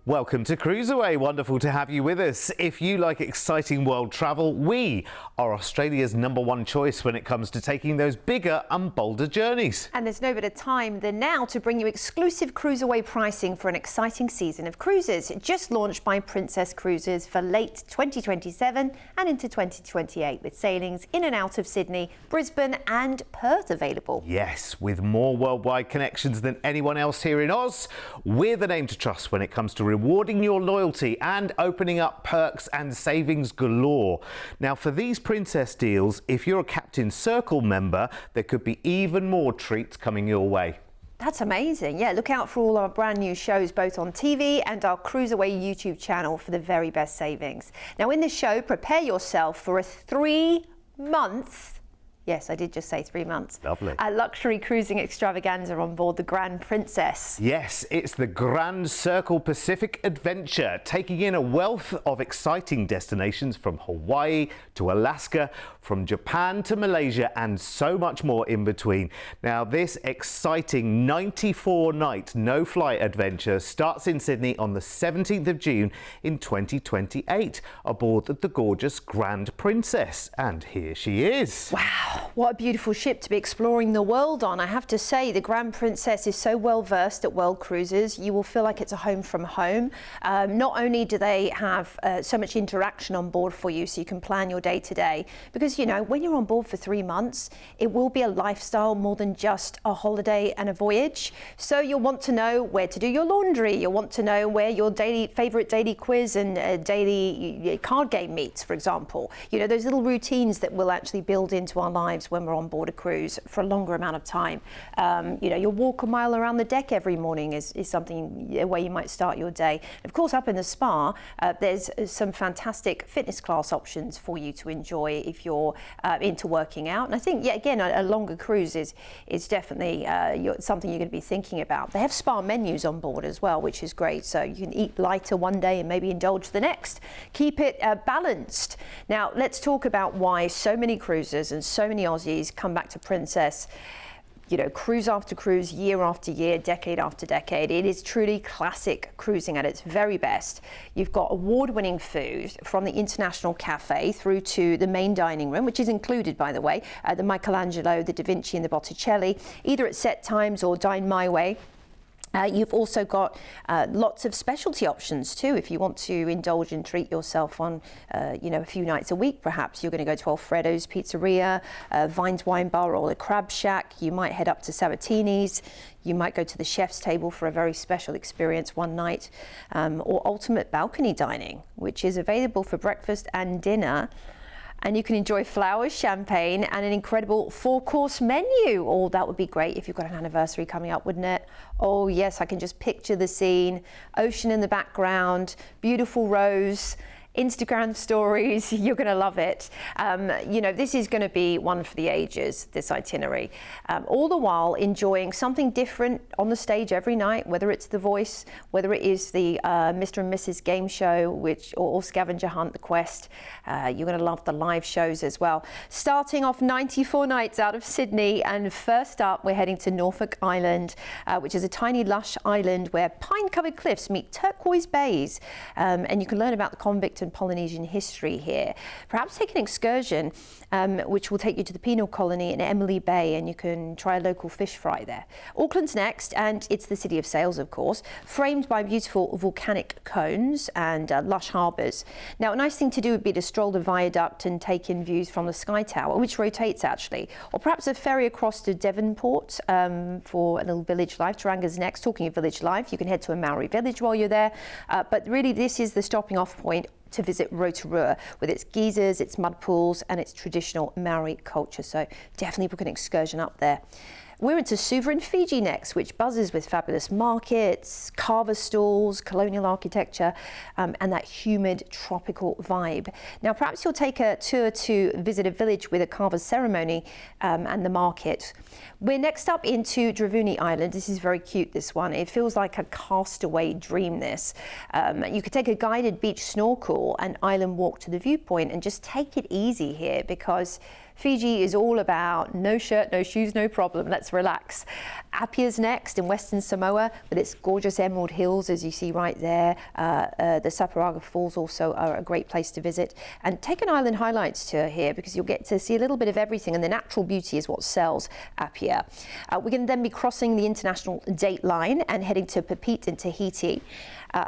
Welcome to Cruisaway. Wonderful to have you with us. If you like exciting world travel, we are Australia's #1 choice when it comes to taking those bigger and bolder journeys. And there's no better time than now to bring you exclusive Cruisaway pricing for an exciting season of cruises, just launched by Princess Cruises for late 2027 and into 2028, with sailings in and out of Sydney, Brisbane and Perth available. Yes, with more worldwide connections than anyone else here in Oz, we're the name to trust when it comes to rewarding your loyalty and opening up perks and savings galore. Now, for these Princess deals, if you're a Captain Circle member, there could be even more treats coming your way. That's amazing. Yeah, look out for all our brand new shows both on TV and our Cruisaway YouTube channel for the very best savings. Now, in this show, prepare yourself for a 3-month, yes, I did just say 3 months. Lovely. A luxury cruising extravaganza on board the Grand Princess. Yes, it's the Grand Circle Pacific Adventure, taking in a wealth of exciting destinations from Hawaii to Alaska, from Japan to Malaysia, and so much more in between. Now, this exciting 94-night no-flight adventure starts in Sydney on the 17th of June in 2028 aboard the gorgeous Grand Princess. And here she is. Wow. What a beautiful ship to be exploring the world on. I have to say, the Grand Princess is so well versed at world cruises, you will feel like it's a home from home. Not only do they have so much interaction on board for you so you can plan your day to day, because you know, when you're on board for 3 months, it will be a lifestyle more than just a holiday and a voyage. So you'll want to know where to do your laundry, you'll want to know where your favourite daily quiz and daily card game meets, for example. You know, those little routines that will actually build into our lives when we're on board a cruise for a longer amount of time. You know, your walk a mile around the deck every morning is something, a way you might start your day. Of course, up in the spa, there's some fantastic fitness class options for you to enjoy if you're into working out. And I think, yeah, again, a longer cruise is definitely something you're going to be thinking about. They have spa menus on board as well, which is great. So you can eat lighter one day and maybe indulge the next. Keep it balanced. Now, let's talk about why so many cruisers and so many Aussies come back to Princess, you know, cruise after cruise, year after year, decade after decade. It is truly classic cruising at its very best. You've got award-winning food from the International Cafe through to the main dining room, which is included, by the way, the Michelangelo, the Da Vinci and the Botticelli, either at set times or dine my way. You've also got lots of specialty options too. If you want to indulge and treat yourself on, you know, a few nights a week, perhaps you're going to go to Alfredo's Pizzeria, Vine's Wine Bar, or the Crab Shack. You might head up to Sabatini's. You might go to the chef's table for a very special experience one night, or ultimate balcony dining, which is available for breakfast and dinner. And you can enjoy flowers, champagne, and an incredible 4-course menu. Oh, that would be great if you've got an anniversary coming up, wouldn't it? Oh, yes, I can just picture the scene. Ocean in the background, beautiful rose, Instagram stories, you're going to love it. You know, this is going to be one for the ages, this itinerary. All the while enjoying something different on the stage every night, whether it's The Voice, whether it is the Mr. and Mrs. game show, or Scavenger Hunt, The Quest. You're going to love the live shows as well. Starting off 94 nights out of Sydney, and first up we're heading to Norfolk Island, which is a tiny lush island where pine-covered cliffs meet turquoise bays, and you can learn about the convict and Polynesian history here. Perhaps take an excursion which will take you to the penal colony in Emily Bay, and you can try a local fish fry there. Auckland's next, and it's the city of sails, of course, framed by beautiful volcanic cones and lush harbours. Now, a nice thing to do would be to stroll the viaduct and take in views from the Sky Tower, which rotates actually, or perhaps a ferry across to Devonport for a little village life. Taranga's next. Talking of village life, you can head to a Maori village while you're there, but really this is the stopping off point to visit Rotorua with its geysers, its mud pools and its traditional Maori culture. So definitely book an excursion up there. We're into Suva in Fiji next, which buzzes with fabulous markets, carver stalls, colonial architecture, and that humid tropical vibe. Now, perhaps you'll take a tour to visit a village with a carver's ceremony and the market. We're next up into Dravuni Island. This is very cute, this one. It feels like a castaway dream, this. You could take a guided beach snorkel and island walk to the viewpoint and just take it easy here, because Fiji is all about no shirt, no shoes, no problem. Let's relax. Apia's next in Western Samoa with its gorgeous emerald hills, as you see right there. The Saparaga Falls also are a great place to visit. And take an Island Highlights tour here because you'll get to see a little bit of everything, and the natural beauty is what sells Apia. We're going to then be crossing the international date line and heading to Papeete in Tahiti,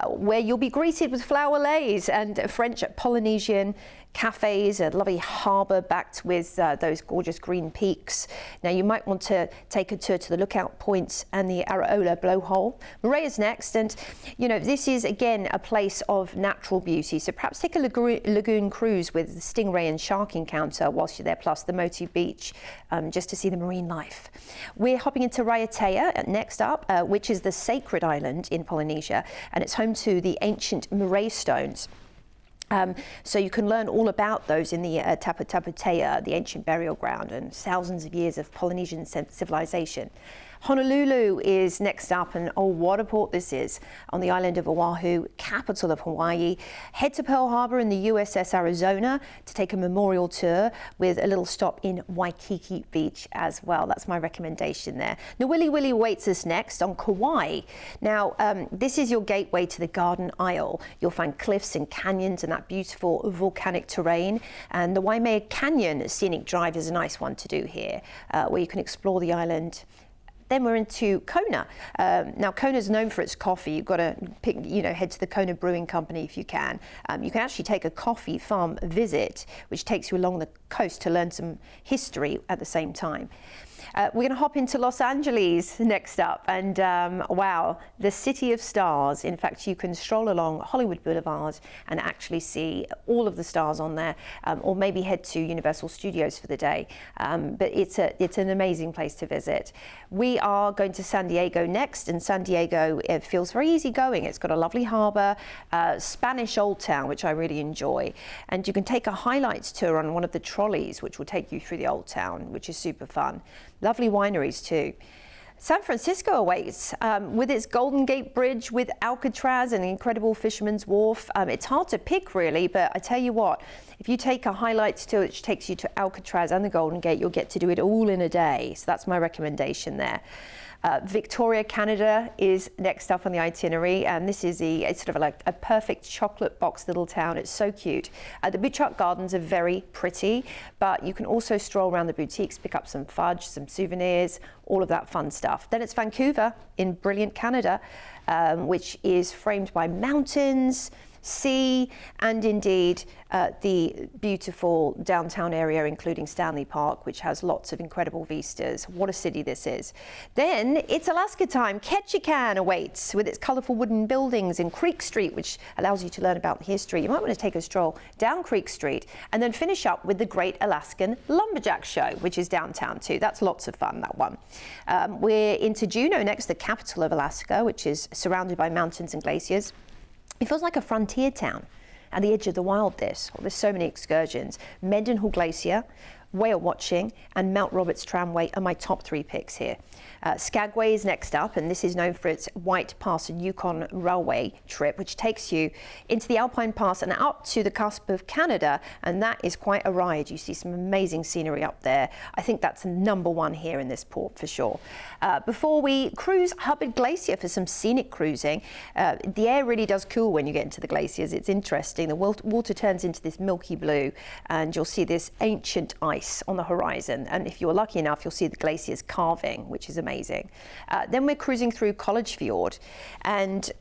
where you'll be greeted with flower leis and French Polynesian cafes, a lovely harbour backed with those gorgeous green peaks. Now you might want to take a tour to the lookout points and the Araola blowhole. Moorea's next, and you know, this is again a place of natural beauty, so perhaps take a lagoon cruise with the stingray and shark encounter whilst you're there, plus the Motu Beach, just to see the marine life. We're hopping into Raiatea next up, which is the sacred island in Polynesia, and it's home to the ancient moray stones. So you can learn all about those in the Tapu Tapu Tea, the ancient burial ground, and thousands of years of Polynesian civilization. Honolulu is next up, and oh, what a port this is, on the island of Oahu, capital of Hawaii. Head to Pearl Harbor in the USS Arizona to take a memorial tour with a little stop in Waikiki Beach as well. That's my recommendation there. Now, Wili Wili waits us next on Kauai. Now, this is your gateway to the Garden Isle. You'll find cliffs and canyons and that beautiful volcanic terrain. And the Waimea Canyon Scenic Drive is a nice one to do here, where you can explore the island. Then we're into Kona. Now Kona is known for its coffee. You've got to head to the Kona Brewing Company if you can. You can actually take a coffee farm visit, which takes you along the coast to learn some history at the same time. We're going to hop into Los Angeles next up, and wow, the city of stars. In fact, you can stroll along Hollywood Boulevard and actually see all of the stars on there, or maybe head to Universal Studios for the day. But it's an amazing place to visit. We are going to San Diego next, and San Diego, it feels very easygoing. It's got a lovely harbour, Spanish Old Town, which I really enjoy, and you can take a highlights tour on one of the trolleys, which will take you through the Old Town, which is super fun. Lovely wineries too. San Francisco awaits with its Golden Gate Bridge, with Alcatraz and the incredible Fisherman's Wharf. It's hard to pick really, but I tell you what, if you take a highlights tour which takes you to Alcatraz and the Golden Gate, you'll get to do it all in a day. So that's my recommendation there. Victoria, Canada is next up on the itinerary, and this is it's sort of like a perfect chocolate box little town. It's so cute. The Butchart Gardens are very pretty, but you can also stroll around the boutiques, pick up some fudge, some souvenirs, all of that fun stuff. Then it's Vancouver in brilliant Canada, which is framed by mountains, sea, and indeed the beautiful downtown area, including Stanley Park, which has lots of incredible vistas. What a city this is. Then it's Alaska time. Ketchikan awaits with its colourful wooden buildings in Creek Street, which allows you to learn about history. You might want to take a stroll down Creek Street and then finish up with the Great Alaskan Lumberjack Show, which is downtown too. That's lots of fun, that one. We're into Juneau next, the capital of Alaska, which is surrounded by mountains and glaciers. It feels like a frontier town at the edge of the wild. There's so many excursions. Mendenhall Glacier, whale watching, and Mount Roberts Tramway are my top 3 picks here. Skagway is next up, and this is known for its White Pass and Yukon Railway trip, which takes you into the Alpine Pass and up to the cusp of Canada, and that is quite a ride. You see some amazing scenery up there. I think that's number 1 here in this port for sure. Before we cruise Hubbard Glacier for some scenic cruising, the air really does cool when you get into the glaciers. It's interesting. The water turns into this milky blue, and you'll see this ancient ice on the horizon, and if you're lucky enough, you'll see the glaciers carving, which is amazing. Then we're cruising through College Fjord, and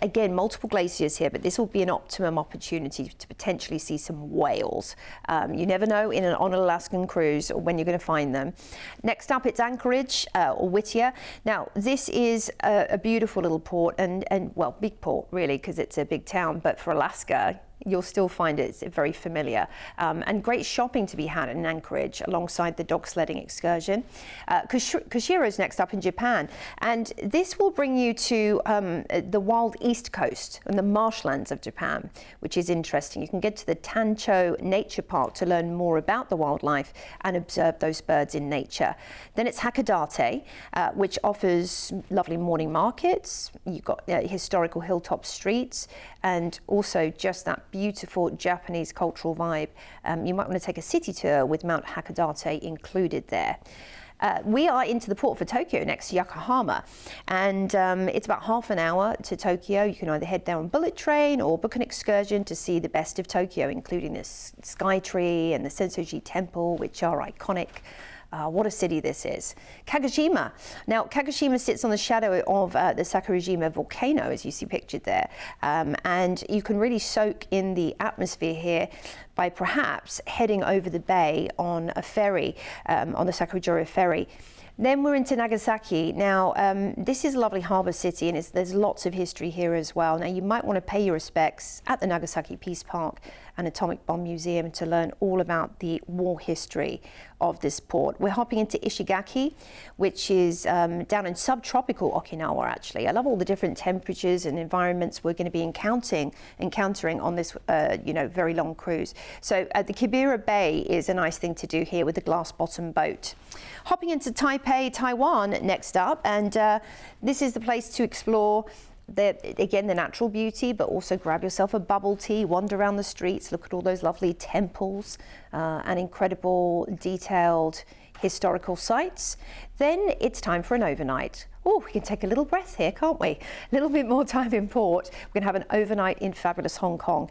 again, multiple glaciers here, but this will be an optimum opportunity to potentially see some whales. You never know on an Alaskan cruise when you're going to find them. Next up, it's Anchorage or Whittier. Now, this is a beautiful little port, and well, big port really, because it's a big town, but for Alaska, you'll still find it's very familiar, and great shopping to be had in Anchorage alongside the dog sledding excursion. Kushiro is next up in Japan, and this will bring you to the wild east coast and the marshlands of Japan, which is interesting. You can get to the Tancho Nature Park to learn more about the wildlife and observe those birds in nature. Then it's Hakodate, which offers lovely morning markets. You've got historical hilltop streets, and also just that beautiful Japanese cultural vibe, you might want to take a city tour with Mount Hakodate included there. We are into the port for Tokyo next to Yokohama, and it's about half an hour to Tokyo. You can either head there on bullet train or book an excursion to see the best of Tokyo, including the Sky Tree and the Sensoji Temple, which are iconic. What a city this is. Kagoshima. Now, Kagoshima sits on the shadow of the Sakurajima volcano, as you see pictured there. And you can really soak in the atmosphere here by perhaps heading over the bay on a ferry, on the Sakurajima ferry. Then we're into Nagasaki. Now, this is a lovely harbour city, and there's lots of history here as well. Now, you might want to pay your respects at the Nagasaki Peace Park and Atomic Bomb Museum to learn all about the war history of this port. We're hopping into Ishigaki, which is down in subtropical Okinawa, actually. I love all the different temperatures and environments we're going to be encountering on this, very long cruise. So the Kibera Bay is a nice thing to do here with the glass bottom boat. Hopping into Taipei, Taiwan next up, and this is the place to explore the natural beauty, but also grab yourself a bubble tea, wander around the streets, look at all those lovely temples and incredible detailed historical sites. Then it's time for an overnight. Oh, we can take a little breath here, can't we? A little bit more time in port. We're going to have an overnight in fabulous Hong Kong,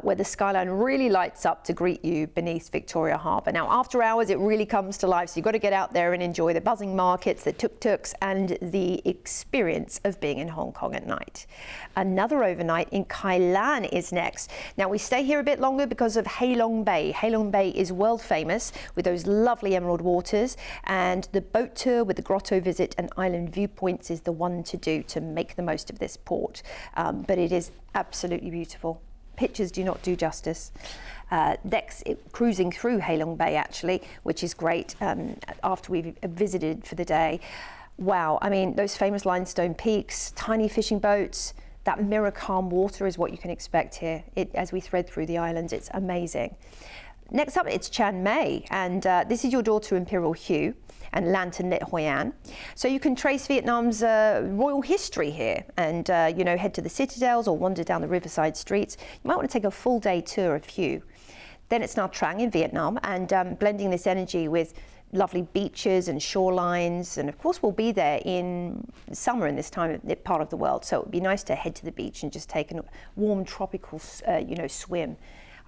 where the skyline really lights up to greet you beneath Victoria Harbour. Now, after hours, it really comes to life, so you've got to get out there and enjoy the buzzing markets, the tuk-tuks, and the experience of being in Hong Kong at night. Another overnight in Kailan is next. Now, we stay here a bit longer because of Halong Bay. Halong Bay is world famous with those lovely emerald waters, and the boat tour with the grotto visit and island viewpoints is the one to do to make the most of this port. But it is absolutely beautiful. Pictures do not do justice. Next, cruising through Halong Bay, actually, which is great after we've visited for the day. Wow, I mean, those famous limestone peaks, tiny fishing boats, that mirror calm water is what you can expect here. As we thread through the islands, it's amazing. Next up, it's Chiang Mai, and this is your door to Imperial Hue and Lantern Lit Hoi An. So you can trace Vietnam's royal history here and, head to the citadels or wander down the riverside streets. You might want to take a full day tour of Hue. Then it's Nha Trang in Vietnam, and blending this energy with lovely beaches and shorelines. And of course, we'll be there in summer in this part of the world. So it would be nice to head to the beach and just take a warm tropical, swim.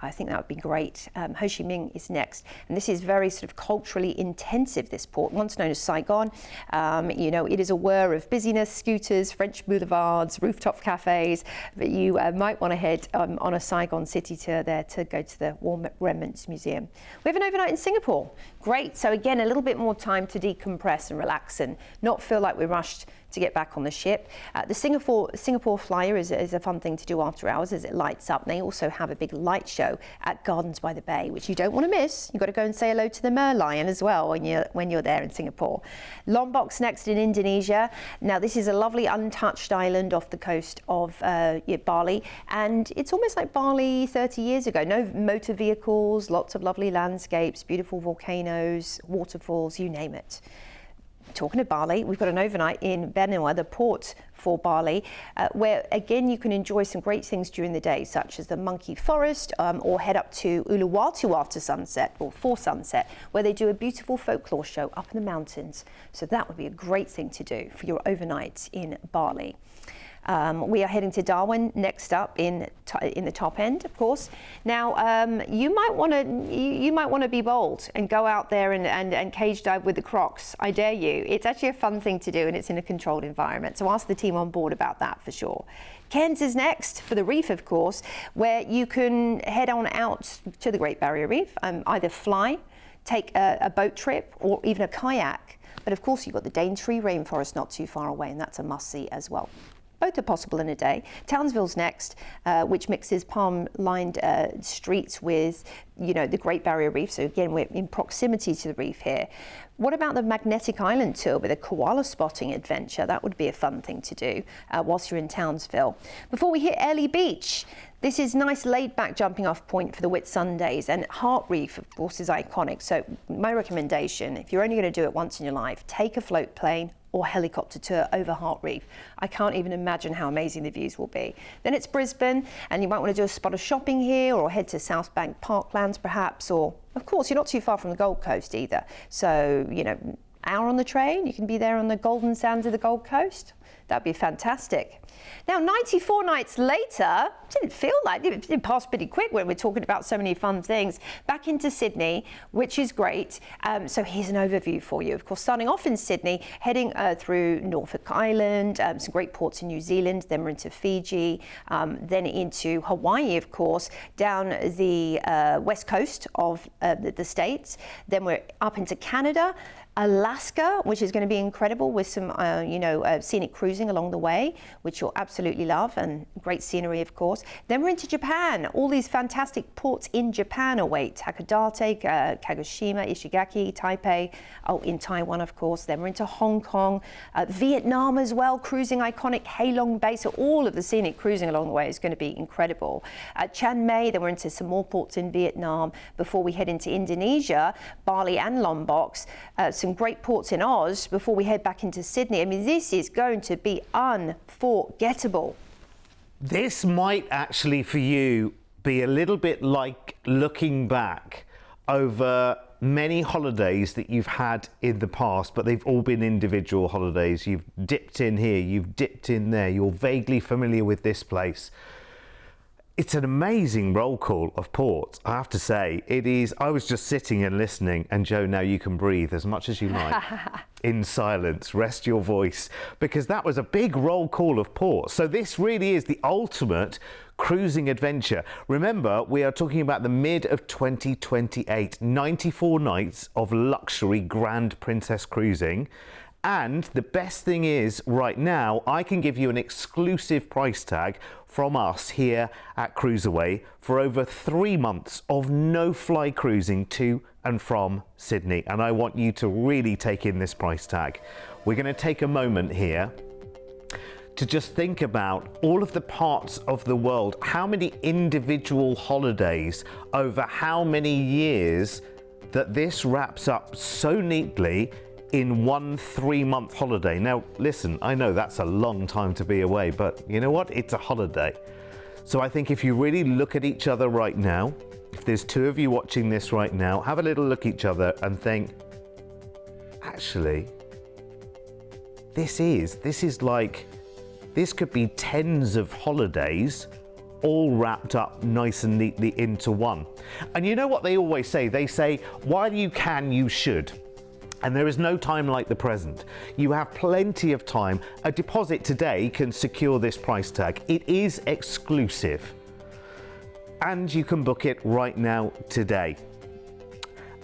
I think that would be great. Ho Chi Minh is next. And this is very sort of culturally intensive, this port, once known as Saigon. It is a whir of busyness, scooters, French boulevards, rooftop cafes. But you might want to head on a Saigon city tour there to go to the War Remnants Museum. We have an overnight in Singapore. Great. So again, a little bit more time to decompress and relax and not feel like we're rushed to get back on the ship. The Singapore Flyer is a fun thing to do after hours as it lights up. And they also have a big light show at Gardens by the Bay, which you don't want to miss. You've got to go and say hello to the merlion as well when you're there in Singapore. Lombok's next in Indonesia. Now, this is a lovely untouched island off the coast of Bali, and it's almost like Bali 30 years ago. No motor vehicles, lots of lovely landscapes, beautiful volcanoes, waterfalls, you name it. Talking of Bali, we've got an overnight in Benua, the port for Bali, where again you can enjoy some great things during the day, such as the monkey forest, or head up to Uluwatu after sunset or for sunset, where they do a beautiful folklore show up in the mountains. So that would be a great thing to do for your overnight in Bali. We are heading to Darwin next up in the top end, of course. Now, you might want to be bold and go out there and cage dive with the crocs. I dare you. It's actually a fun thing to do, and it's in a controlled environment. So ask the team on board about that for sure. Cairns is next for the reef, of course, where you can head on out to the Great Barrier Reef, either fly, take a boat trip, or even a kayak. But of course, you've got the Daintree rainforest not too far away, and that's a must-see as well. Both are possible in a day. Townsville's next, which mixes palm-lined streets with, the Great Barrier Reef. So again, we're in proximity to the reef here. What about the Magnetic Island tour with a koala spotting adventure? That would be a fun thing to do whilst you're in Townsville. Before we hit Airlie Beach, this is nice laid-back jumping off point for the Whitsundays, and Heart Reef, of course, is iconic. So my recommendation, if you're only going to do it once in your life, take a float plane or helicopter tour over Heart Reef. I can't even imagine how amazing the views will be. Then it's Brisbane, and you might want to do a spot of shopping here or head to South Bank Parklands perhaps, or of course you're not too far from the Gold Coast either. So, you know, hour on the train, you can be there on the golden sands of the Gold Coast. That'd be fantastic. Now, 94 nights later, didn't feel like it did pass pretty quick when we're talking about so many fun things. Back into Sydney, which is great. So here's an overview for you. Of course, starting off in Sydney, heading through Norfolk Island, some great ports in New Zealand, then we're into Fiji, then into Hawaii, of course, down the west coast of the States. Then we're up into Canada, Alaska, which is going to be incredible with some, scenic cruising along the way, which you'll absolutely love, and great scenery, of course. Then we're into Japan. All these fantastic ports in Japan await: Hakodate, Kagoshima, Ishigaki, Taipei, in Taiwan, of course. Then we're into Hong Kong, Vietnam as well, cruising iconic Halong Bay. So all of the scenic cruising along the way is going to be incredible. Chiang Mai, then we're into some more ports in Vietnam before we head into Indonesia, Bali and Lombok. Some great ports in Oz before we head back into Sydney. I mean, this is going to be unforgettable. This might actually for you be a little bit like looking back over many holidays that you've had in the past, but they've all been individual holidays. You've dipped in here, you've dipped in there, you're vaguely familiar with this place. It's an amazing roll call of ports, I have to say. It is. I was just sitting and listening, and Joe, now you can breathe as much as you like. In silence, rest your voice, because that was a big roll call of ports. So this really is the ultimate cruising adventure. Remember, we are talking about the mid of 2028, 94 nights of luxury Grand Princess cruising. And the best thing is, right now, I can give you an exclusive price tag from us here at Cruisaway for over 3 months of no-fly cruising to and from Sydney. And I want you to really take in this price tag. We're going to take a moment here to just think about all of the parts of the world, how many individual holidays over how many years that this wraps up so neatly in one 3-month holiday. Now, listen, I know that's a long time to be away, but you know what? It's a holiday. So I think if you really look at each other right now, if there's 2 of you watching this right now, have a little look at each other and think, actually, this could be tens of holidays all wrapped up nice and neatly into one. And you know what they always say? They say, while you can, you should. And there is no time like the present. You have plenty of time. A deposit today can secure this price tag. It is exclusive. And you can book it right now today.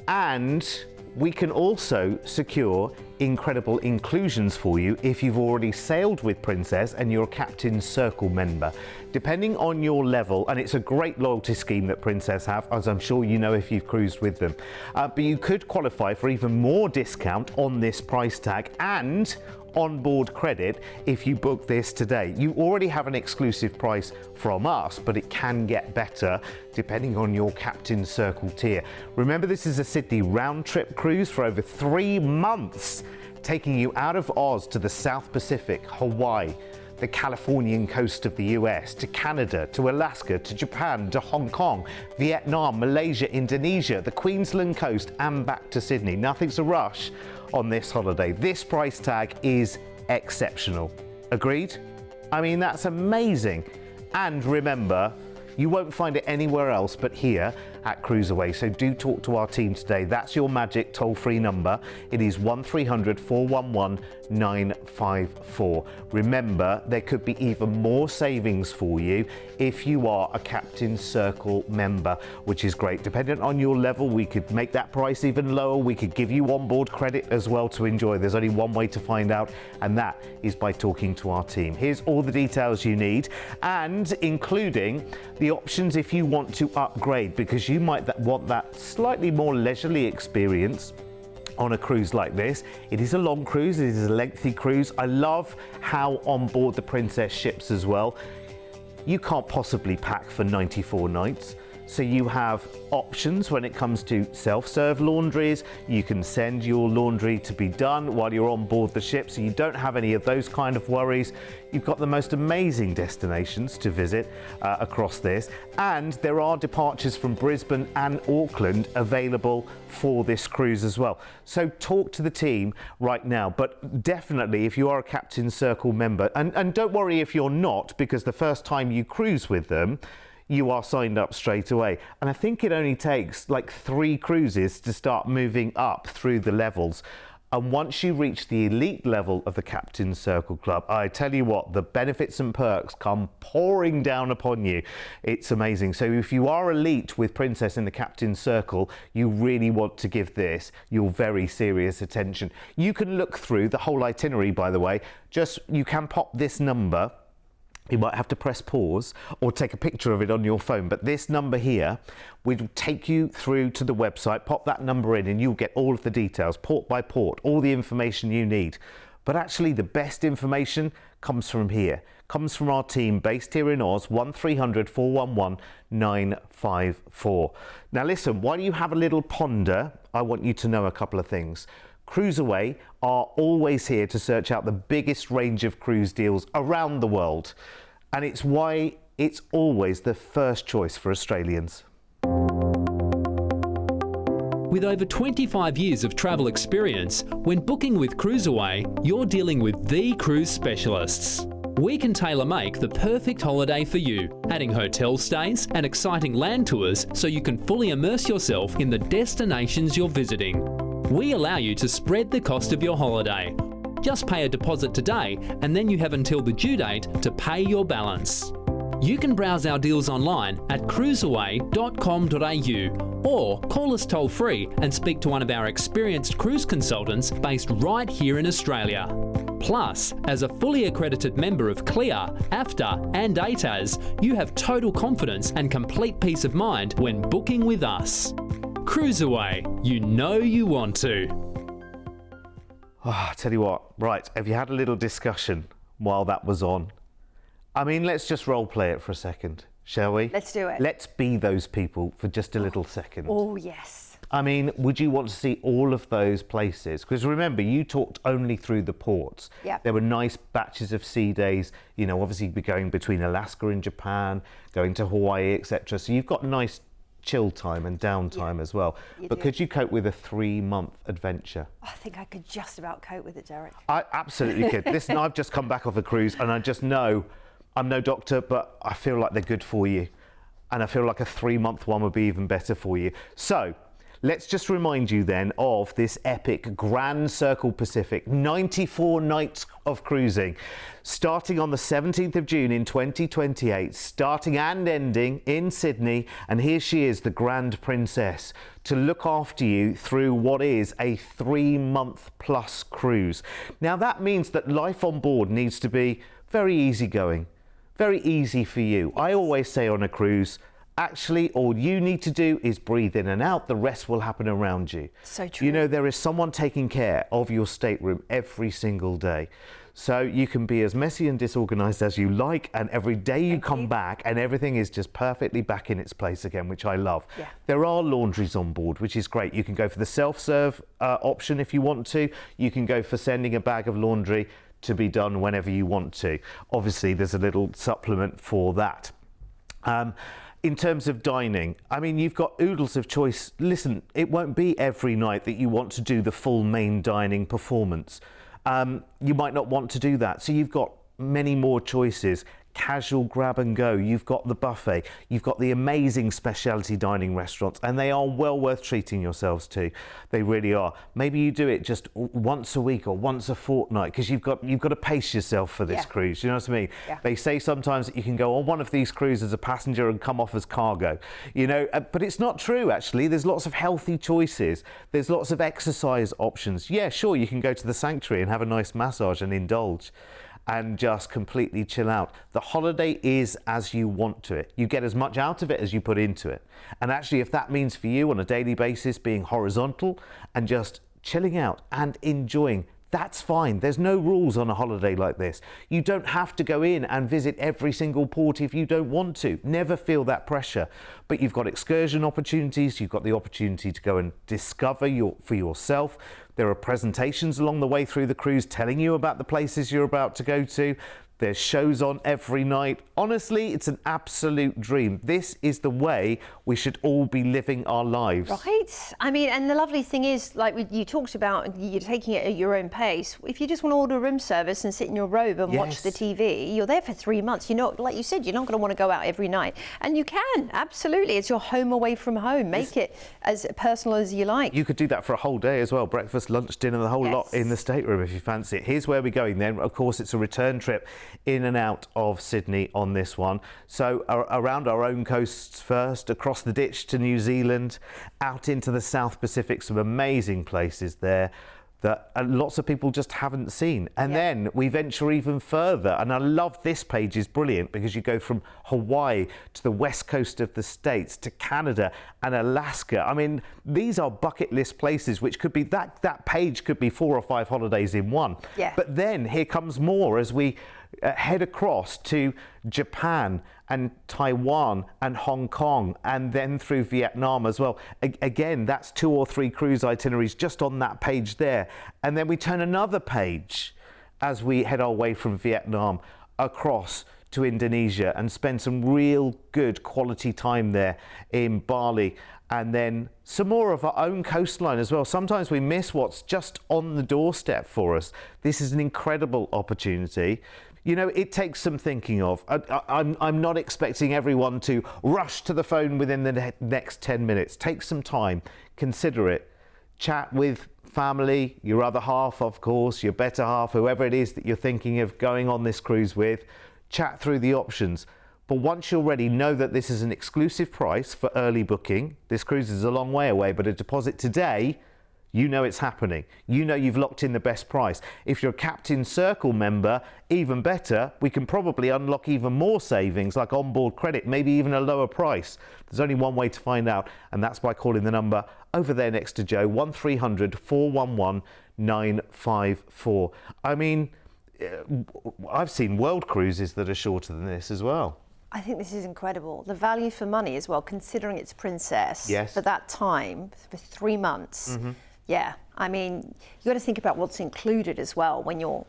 And we can also secure incredible inclusions for you if you've already sailed with Princess and you're a Captain Circle member. Depending on your level, and it's a great loyalty scheme that Princess have, as I'm sure you know if you've cruised with them, but you could qualify for even more discount on this price tag and onboard credit if you book this today. You already have an exclusive price from us, but it can get better depending on your Captain Circle tier. Remember, this is a Sydney round trip cruise for over 3 months, taking you out of Oz to the South Pacific, Hawaii, the Californian coast of the US, to Canada, to Alaska, to Japan, to Hong Kong, Vietnam, Malaysia, Indonesia, the Queensland coast, and back to Sydney. Nothing's a rush on this holiday. This price tag is exceptional. Agreed? I mean, that's amazing. And remember, you won't find it anywhere else but here at Cruisaway. So do talk to our team today. That's your magic toll-free number. It is 1300 411 954. Remember, there could be even more savings for you if you are a Captain Circle member, which is great. Depending on your level, we could make that price even lower. We could give you onboard credit as well to enjoy. There's only one way to find out, and that is by talking to our team. Here's all the details you need, and including the options if you want to upgrade, because you might want that slightly more leisurely experience on a cruise like this. It is a long cruise, it is a lengthy cruise. I love how on board the Princess ships as well, you can't possibly pack for 94 nights. So you have options when it comes to self-serve laundries. You can send your laundry to be done while you're on board the ship, so you don't have any of those kind of worries. You've got the most amazing destinations to visit across this, and there are departures from Brisbane and Auckland available for this cruise as well. So talk to the team right now, but definitely if you are a Captain Circle member, and don't worry if you're not, because the first time you cruise with them, you are signed up straight away. And I think it only takes like 3 cruises to start moving up through the levels. And once you reach the elite level of the Captain Circle Club, I tell you what, the benefits and perks come pouring down upon you. It's amazing. So if you are elite with Princess in the Captain Circle, you really want to give this your very serious attention. You can look through the whole itinerary, by the way. You can pop this number. You might have to press pause or take a picture of it on your phone, but this number here will take you through to the website. Pop that number in and you'll get all of the details, port by port, all the information you need. But actually the best information comes from here, comes from our team based here in Oz, 1300 411 954. Now listen, while you have a little ponder, I want you to know a couple of things. CruiseAway are always here to search out the biggest range of cruise deals around the world, and it's why it's always the first choice for Australians. With over 25 years of travel experience, when booking with CruiseAway, you're dealing with the cruise specialists. We can tailor-make the perfect holiday for you, adding hotel stays and exciting land tours so you can fully immerse yourself in the destinations you're visiting. We allow you to spread the cost of your holiday. Just pay a deposit today and then you have until the due date to pay your balance. You can browse our deals online at cruiseaway.com.au or call us toll free and speak to one of our experienced cruise consultants based right here in Australia. Plus, as a fully accredited member of CLIA, AFTA and ATAS, you have total confidence and complete peace of mind when booking with us. CruiseAway, you know you want to. Oh, I tell you what, right, have you had a little discussion while that was on? I mean, let's just role play it for a second, shall we? Let's do it. Let's be those people for just a little second. Oh, yes. I mean, would you want to see all of those places? Because remember, you talked only through the ports. Yeah. There were nice batches of sea days, you know, obviously we're going between Alaska and Japan, going to Hawaii, etc. So you've got nice chill time and downtime as well. But could you cope with a 3-month adventure? I think I could just about cope with it, Derek. I absolutely could. Listen, I've just come back off a cruise and I just know, I'm no doctor, but I feel like they're good for you. And I feel like a 3-month one would be even better for you. So let's just remind you then of this epic Grand Circle Pacific, 94 nights of cruising, starting on the 17th of June in 2028, starting and ending in Sydney. And here she is, the Grand Princess, to look after you through what is a 3-month plus cruise. Now that means that life on board needs to be very easygoing, very easy for you. I always say on a cruise, actually, all you need to do is breathe in and out. The rest will happen around you. So true. You know, there is someone taking care of your stateroom every single day. So you can be as messy and disorganized as you like, and every day you come back and everything is just perfectly back in its place again, which I love. Yeah. There are laundries on board, which is great. You can go for the self-serve option if you want to. You can go for sending a bag of laundry to be done whenever you want to. Obviously, there's a little supplement for that. In terms of dining, I mean, you've got oodles of choice. Listen, it won't be every night that you want to do the full main dining performance. You might not want to do that. So you've got many more choices. Casual grab and go. You've got the buffet. You've got the amazing specialty dining restaurants, and they are well worth treating yourselves to. They really are. Maybe you do it just once a week or once a fortnight, because you've got to pace yourself for this cruise. You know what I mean? Yeah. They say sometimes that you can go on one of these cruises as a passenger and come off as cargo. You know, but it's not true actually. There's lots of healthy choices. There's lots of exercise options. Yeah, sure, you can go to the sanctuary and have a nice massage and indulge and just completely chill out. The holiday is as you want to it. You get as much out of it as you put into it. And actually, if that means for you on a daily basis being horizontal and just chilling out and enjoying That's fine. There's no rules on a holiday like this. You don't have to go in and visit every single port if you don't want to. Never feel that pressure. But you've got excursion opportunities. You've got the opportunity to go and discover for yourself. There are presentations along the way through the cruise telling you about the places you're about to go to. There's shows on every night. Honestly, it's an absolute dream. This is the way we should all be living our lives. Right? I mean, and the lovely thing is, like you talked about, you're taking it at your own pace. If you just want to order room service and sit in your robe and watch the TV, you're there for 3 months. You're not, like you said, you're not going to want to go out every night. And you can, absolutely. It's your home away from home. Make it as personal as you like. You could do that for a whole day as well. Breakfast, lunch, dinner, the whole lot in the stateroom if you fancy it. Here's where we're going then. Of course, it's a return trip in and out of Sydney on this one. So around our own coasts first, across the ditch to New Zealand, out into the South Pacific, some amazing places there that lots of people just haven't seen. And then we venture even further. And I love this page, is brilliant because you go from Hawaii to the west coast of the States to Canada and Alaska. I mean, these are bucket list places which could be, that page could be 4 or 5 holidays in one. Yeah. But then here comes more as we head across to Japan and Taiwan and Hong Kong and then through Vietnam as well. Again, that's 2 or 3 cruise itineraries just on that page there. And then we turn another page as we head our way from Vietnam across to Indonesia and spend some real good quality time there in Bali. And then some more of our own coastline as well. Sometimes we miss what's just on the doorstep for us. This is an incredible opportunity. You know, it takes some thinking of. I'm not expecting everyone to rush to the phone within the next 10 minutes. Take some time, consider it. Chat with family, your other half, of course, your better half, whoever it is that you're thinking of going on this cruise with. Chat through the options. But once you're ready, know that this is an exclusive price for early booking. This cruise is a long way away, but a deposit today, you know it's happening. You know you've locked in the best price. If you're a Captain Circle member, even better, we can probably unlock even more savings like onboard credit, maybe even a lower price. There's only one way to find out, and that's by calling the number over there next to Joe, 1300 411 954. I mean, I've seen world cruises that are shorter than this as well. I think this is incredible. The value for money as well, considering it's Princess for that time, for 3 months. Yeah, I mean, you got to think about what's included as well when you're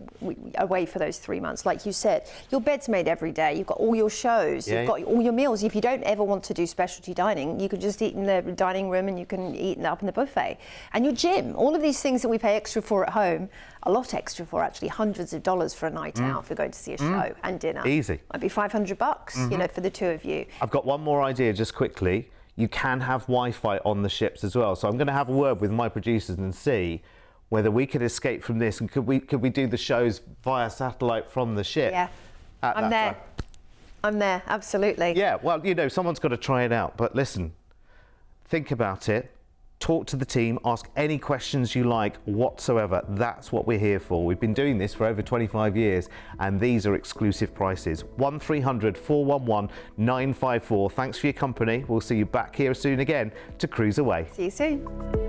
away for those 3 months. Like you said, your bed's made every day. You've got all your shows. You've got all your meals. If you don't ever want to do specialty dining, you can just eat in the dining room and you can eat up in the buffet. And your gym, all of these things that we pay extra for at home, a lot extra for actually, hundreds of dollars for a night out if you're going to see a show and dinner. Easy. Might be $500, you know, for the 2 of you. I've got one more idea just quickly. You can have Wi-Fi on the ships as well. So I'm going to have a word with my producers and see whether we could escape from this and could we do the shows via satellite from the ship. Yeah, I'm there. I'm there, absolutely. Yeah, well, you know, someone's got to try it out. But listen, think about it. Talk to the team, ask any questions you like whatsoever. That's what we're here for. We've been doing this for over 25 years and these are exclusive prices. 1300 411 954. Thanks for your company. We'll see you back here soon again to Cruise Away. See you soon.